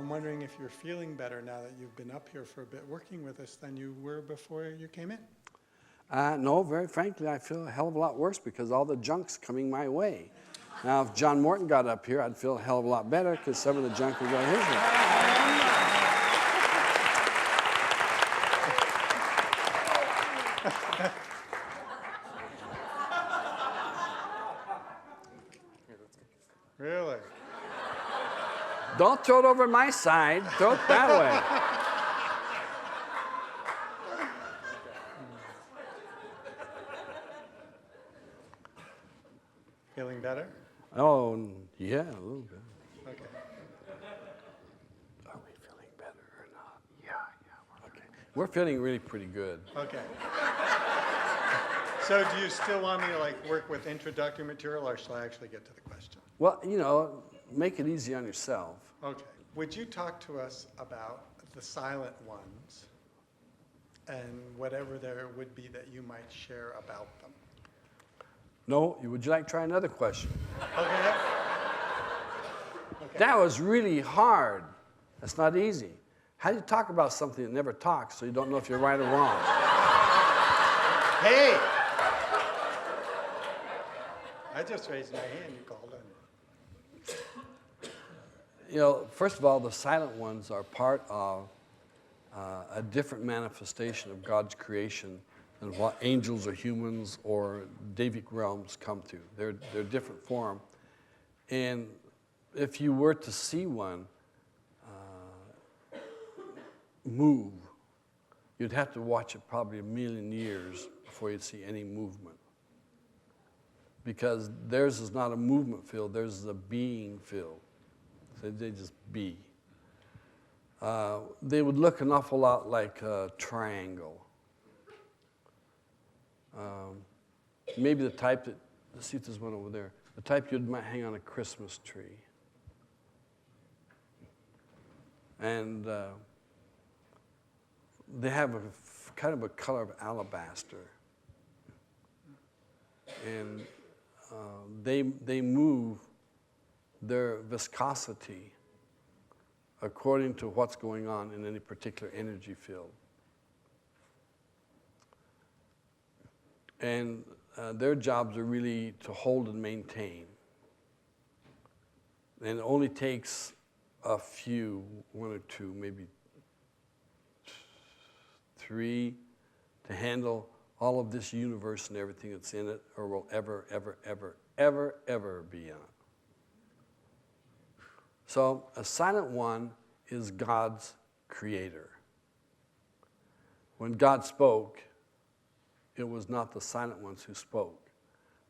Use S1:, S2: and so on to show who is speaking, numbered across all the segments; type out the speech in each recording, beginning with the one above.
S1: I'm wondering if you're feeling better now that you've been up here for a bit working with us than you were before you came in.
S2: No, very frankly, I feel a hell of a lot worse because all the junk's coming my way. Now, if John Morton got up here, I'd feel a hell of a lot better because some of the junk would go his way.
S1: Really?
S2: Don't throw it over my side. Throw it that way.
S1: Feeling better?
S2: Oh, yeah, a little bit.
S1: Okay.
S2: Are we feeling better or not? Yeah. Okay. We're feeling really pretty good.
S1: Okay. So do you still want me to work with introductory material, or shall I actually get to the question?
S2: Well, make it easy on yourself.
S1: Okay. Would you talk to us about the silent ones and whatever there would be that you might share about them?
S2: No, would you like to try another question?
S1: Okay.
S2: That was really hard. That's not easy. How do you talk about something that never talks so you don't know if you're right or wrong?
S1: Hey! I just raised my hand, you called on.
S2: First of all, the silent ones are part of a different manifestation of God's creation than what angels or humans or Davic realms come to. They're different form. And if you were to see one move, you'd have to watch it probably 1,000,000 years before you'd see any movement. Because theirs is not a movement field, theirs is a being field. So they just be. They would look an awful lot like a triangle. Maybe the type that, let's see if there's one over there, the type you might hang on a Christmas tree. And they have kind of a color of alabaster. And they move their viscosity according to what's going on in any particular energy field. And their jobs are really to hold and maintain. And it only takes a few, one or two, maybe three, to handle all of this universe and everything that's in it, or will ever be in it. So a silent one is God's creator. When God spoke, it was not the silent ones who spoke,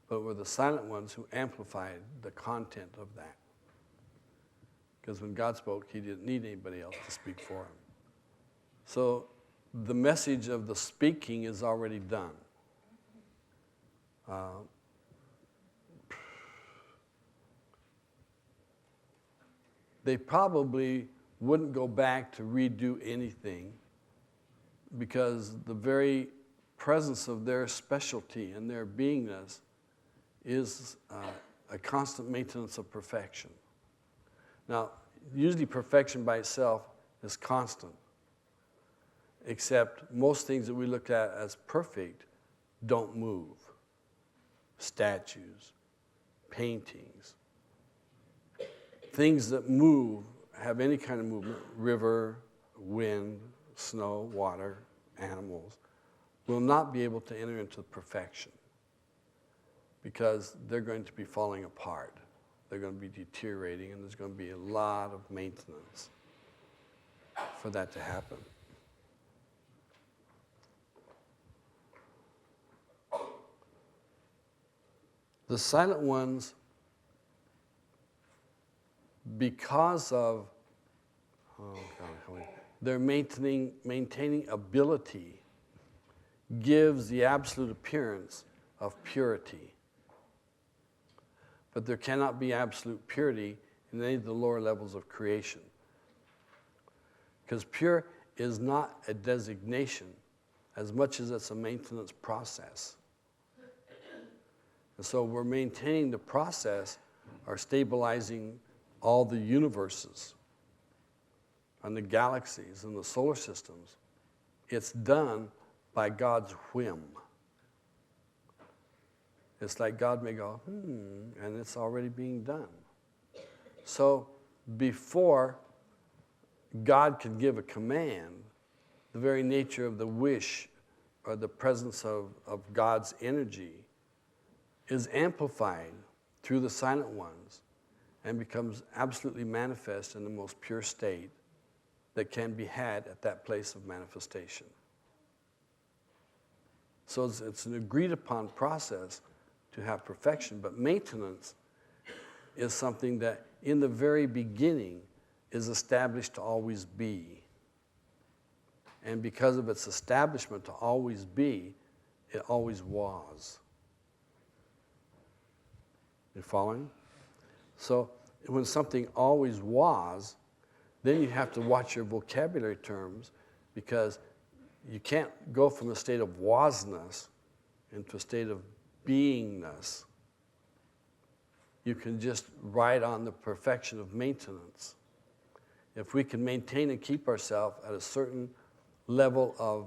S2: but were the silent ones who amplified the content of that. Because when God spoke, he didn't need anybody else to speak for him. So the message of the speaking is already done. They probably wouldn't go back to redo anything because the very presence of their specialty and their beingness is a constant maintenance of perfection. Now, usually perfection by itself is constant, except most things that we look at as perfect don't move. Statues, paintings, things that move, have any kind of movement, river, wind, snow, water, animals, will not be able to enter into perfection because they're going to be falling apart. They're going to be deteriorating, and there's going to be a lot of maintenance for that to happen. The silent ones, because of their maintaining ability, gives the absolute appearance of purity. But there cannot be absolute purity in any of the lower levels of creation. Because pure is not a designation as much as it's a maintenance process. And so we're maintaining the process or stabilizing all the universes. on the galaxies and the solar systems, it's done by God's whim. It's like God may go, and it's already being done. So before God can give a command, the very nature of the wish or the presence of God's energy is amplified through the silent ones and becomes absolutely manifest in the most pure state that can be had at that place of manifestation. So it's an agreed upon process to have perfection, but maintenance is something that in the very beginning is established to always be. And because of its establishment to always be, it always was. You following? So when something always was, then you have to watch your vocabulary terms, because you can't go from a state of wasness into a state of beingness. You can just ride on the perfection of maintenance. If we can maintain and keep ourselves at a certain level of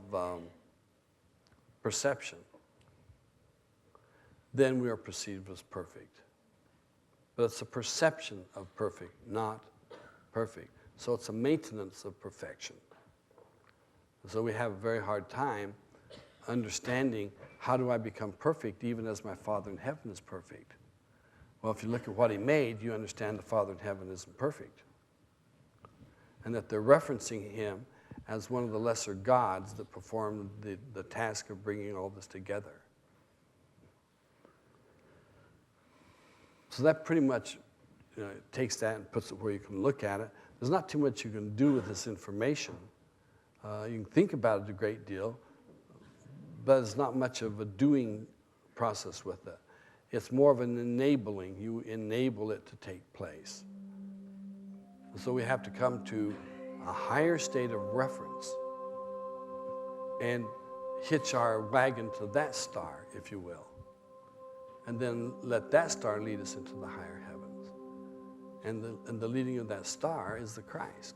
S2: perception, then we are perceived as perfect. But it's a perception of perfect, not perfect. So it's a maintenance of perfection. So we have a very hard time understanding, how do I become perfect even as my Father in heaven is perfect? Well, if you look at what he made, you understand the Father in heaven isn't perfect. And that they're referencing him as one of the lesser gods that performed the task of bringing all this together. So that pretty much takes that and puts it where you can look at it. There's not too much you can do with this information. You can think about it a great deal, but it's not much of a doing process with it. It's more of an enabling. You enable it to take place. So we have to come to a higher state of reference and hitch our wagon to that star, if you will, and then let that star lead us into the higher heavens. And the leading of that star is the Christ.